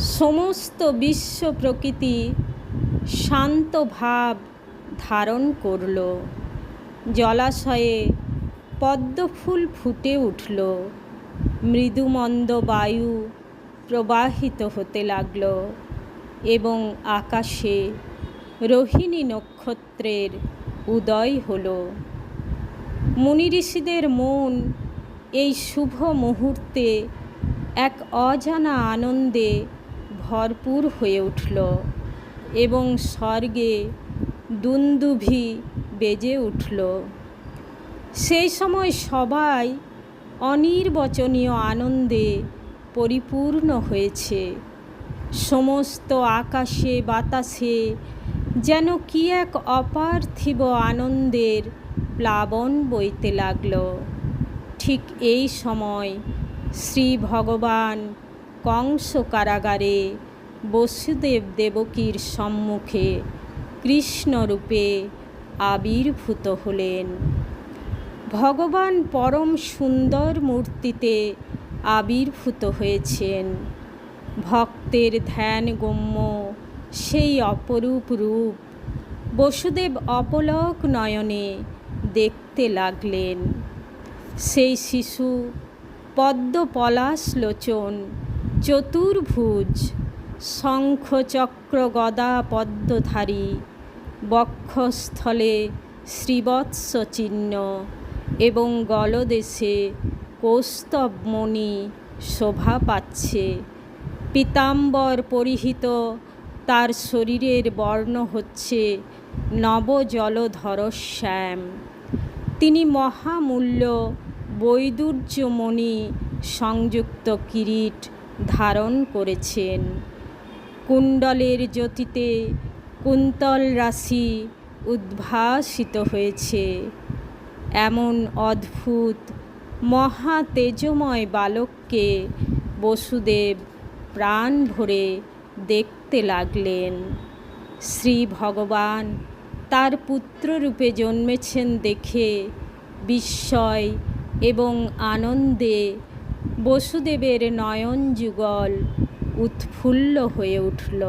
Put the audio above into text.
সমস্ত বিশ্ব প্রকৃতি শান্ত ভাব ধারণ করল। জলাশয়ে পদ্মফুল ফুটে উঠল। মৃদুমন্দ বায়ু প্রবাহিত হতে লাগল এবং আকাশে রোহিণী নক্ষত্রের উদয় হল। মুনি ঋষিদের মন এই শুভ মুহূর্তে এক অজানা আনন্দে ভরপুর হয়ে উঠল এবং স্বর্গে দুন্দুভি বেজে উঠল। সেই সময় সবাই অনির্বচনীয় আনন্দে পরিপূর্ণ হয়েছে। সমস্ত আকাশে বাতাসে যেন কি এক অপার্থিব আনন্দের প্লাবন বইতে লাগল। ঠিক এই সময় শ্রী ভগবান কংস কারাগারে বসুদেব দেবকীর সম্মুখে কৃষ্ণরূপে আবির্ভূত হলেন। ভগবান পরম সুন্দর মূর্তিতে আবির্ভূত হয়েছেন। ভক্তের ধ্যানগম্য সেই অপরূপ রূপ বসুদেব অপলক নয়নে দেখতে লাগলেন। সেই শিশু পদ্ম পলাশ লোচন, চতুর্ভুজ, শঙ্খ চক্র গদা পদ্মধারী, বক্ষস্থলে শ্রীবৎস চিহ্ন এবং গলদেশে কৌস্তবমণি শোভা পাচ্ছে। পীতাম্বর পরিহিত তার শরীরের বর্ণ হচ্ছে নবজলধর শ্যাম। তিনি মহামূল্য বৈদুর্যমণি সংযুক্ত কিরীট ধারণ করেছেন। কুণ্ডলের জ্যোতিতে কুন্তল রাশি উদ্ভাসিত হয়েছে। এমন অদ্ভুত মহা তেজময় বালককে বসুদেব প্রাণ ভরে দেখতে লাগলেন। শ্রী ভগবান তার পুত্ররূপে জন্মেছেন দেখে বিস্ময় এবং আনন্দে বসুদেবের নয়ন যুগল উৎফুল্ল হয়ে উঠল।